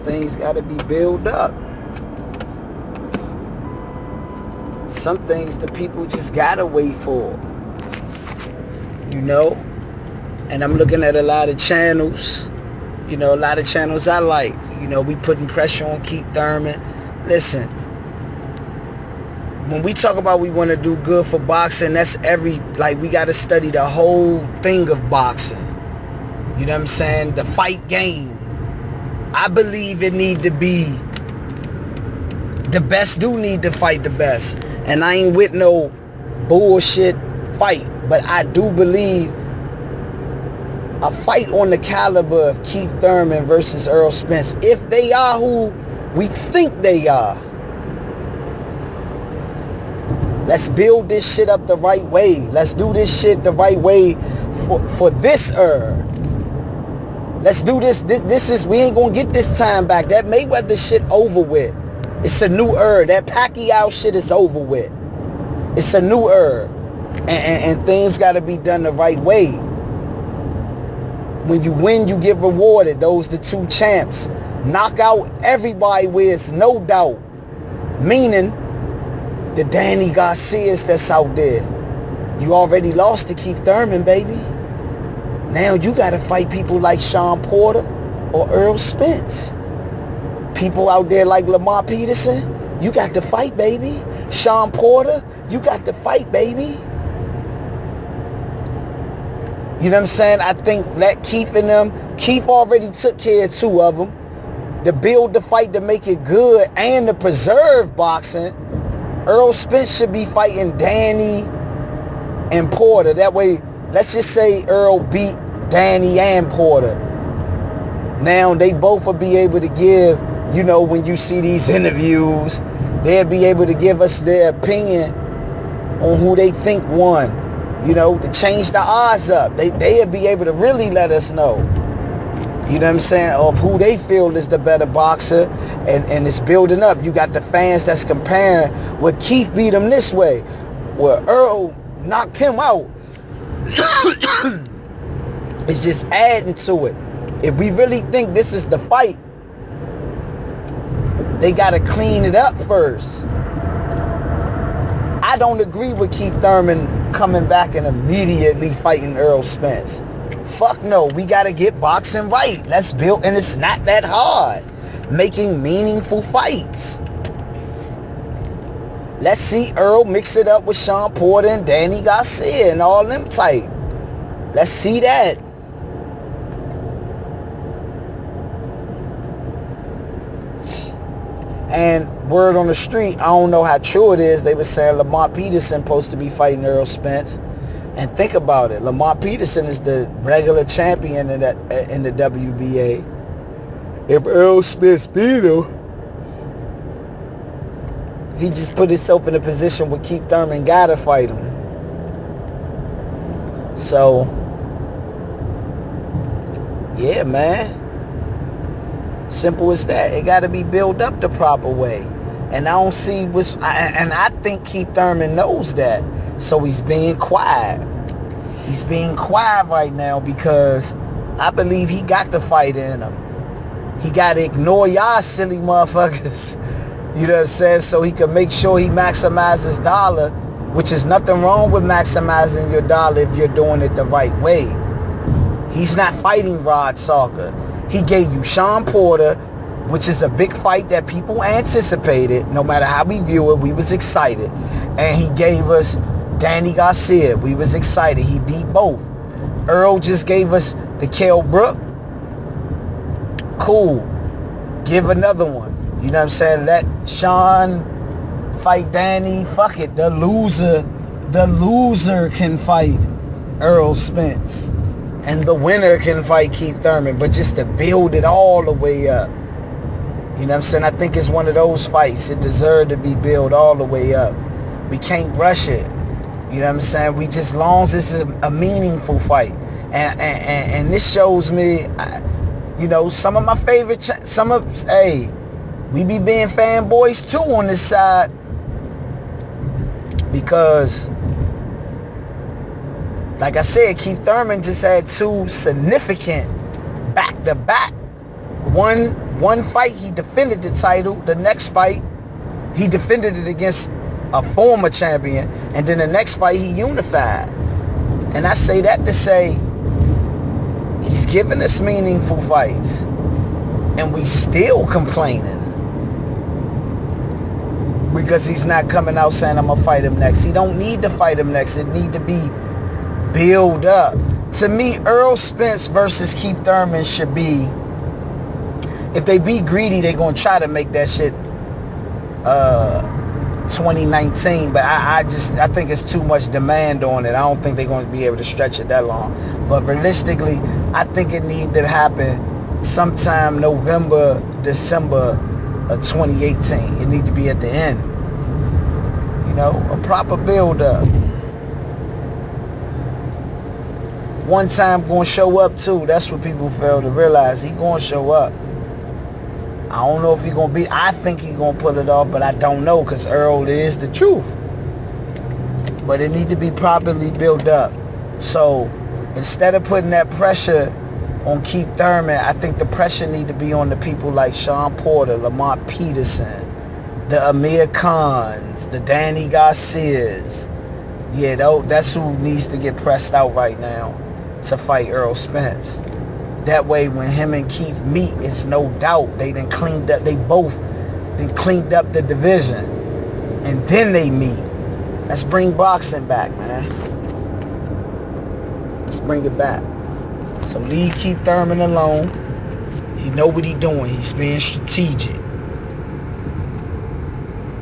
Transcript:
things got to be built up. Some things the people just got to wait for. You know? And I'm looking at a lot of channels. You know, a lot of channels I like. You know, we putting pressure on Keith ThurMan. Listen, when we talk about we want to do good for boxing, that's we got to study the whole thing of boxing. You know what I'm saying? The fight game. I believe it need to be, the best do need to fight the best. And I ain't with no bullshit fight. But I do believe a fight on the caliber of Keith ThurMan versus Errol Spence, if they are who we think they are, let's build this shit up the right way. Let's do this shit the right way for this era. Let's do this. We ain't gonna get this time back. That Mayweather shit over with. It's a new era. That Pacquiao shit is over with. It's a new era. And things gotta be done the right way. When you win, you get rewarded. Those the two champs. Knock out everybody where it's no doubt. Meaning, the Danny Garcias that's out there. You already lost to Keith ThurMan, baby. Now you got to fight people like Shawn Porter or Errol Spence. People out there like Lamar Peterson, you got to fight, baby. Shawn Porter, you got to fight, baby. You know what I'm saying? I think that Keith and them, Keith already took care of two of them. To build the fight to make it good and to preserve boxing, Errol Spence should be fighting Danny and Porter. That way, let's just say Errol beat Danny and Porter. Now, they both will be able to give, you know, when you see these interviews, they'll be able to give us their opinion on who they think won. You know, to change the odds up. They'll be able to really let us know. You know what I'm saying? Of who they feel is the better boxer. And it's building up. You got the fans that's comparing, well, Keith beat him this way. Well, Errol knocked him out. It's just adding to it. If we really think this is the fight, they got to clean it up first. I don't agree with Keith ThurMan coming back and immediately fighting Errol Spence. Fuck no, we got to get boxing right. Let's build, and it's not that hard. Making meaningful fights. Let's see Errol mix it up with Shawn Porter and Danny Garcia and all them type. Let's see that. And word on the street, I don't know how true it is, they were saying Lamar Peterson supposed to be fighting Errol Spence. And think about it, Lamar Peterson is the regular champion in the WBA. If Errol Spence beat him, he just put himself in a position where Keith ThurMan gotta fight him. So, yeah, man. Simple as that. It got to be built up the proper way. And I don't see and I think Keith ThurMan knows that. So he's being quiet. He's being quiet right now because I believe he got the fight in him. He got to ignore y'all silly motherfuckers. You know what I'm saying? So he can make sure he maximizes dollar, which is nothing wrong with maximizing your dollar if you're doing it the right way. He's not fighting Rod Salker. He gave you Shawn Porter, which is a big fight that people anticipated. No matter how we view it, we was excited. And he gave us Danny Garcia. We was excited. He beat both. Errol just gave us the Kell Brook. Cool. Give another one. You know what I'm saying? Let Shawn fight Danny. Fuck it. The loser can fight Errol Spence. And the winner can fight Keith ThurMan. But just to build it all the way up. You know what I'm saying? I think it's one of those fights. It deserved to be built all the way up. We can't rush it. You know what I'm saying? We just, long as it's a meaningful fight. And this shows me, you know, some of my favorite, hey, we be being fanboys too on this side. Because, like I said, Keith ThurMan just had two significant back-to-back. One One fight, he defended the title. The next fight, he defended it against a former champion. And then the next fight, he unified. And I say that to say, he's giving us meaningful fights. And we still complaining. Because he's not coming out saying, I'm going to fight him next. He don't need to fight him next. It need to be build up. To me, Errol Spence versus Keith Thurman should be, if they be greedy, they're going to try to make that shit 2019. But I think it's too much demand on it. I don't think they're going to be able to stretch it that long. But realistically, I think it need to happen sometime November, December of 2018. It need to be at the end. You know, a proper build-up. One time going to show up too. That's what people fail to realize. He going to show up. I don't know if he going to be. I think he going to pull it off, but I don't know because Errol is the truth. But it need to be properly built up. So instead of putting that pressure on Keith Thurman, I think the pressure need to be on the people like Sean Porter, Lamont Peterson, the Amir Khans, the Danny Garcias. Yeah, that's who needs to get pressed out right now to fight Errol Spence. That way, when him and Keith meet, it's no doubt they done cleaned up. They both done cleaned up the division, and then they meet. Let's bring boxing back, man. Let's bring it back. So leave Keith Thurman alone. He know what he doing. He's being strategic.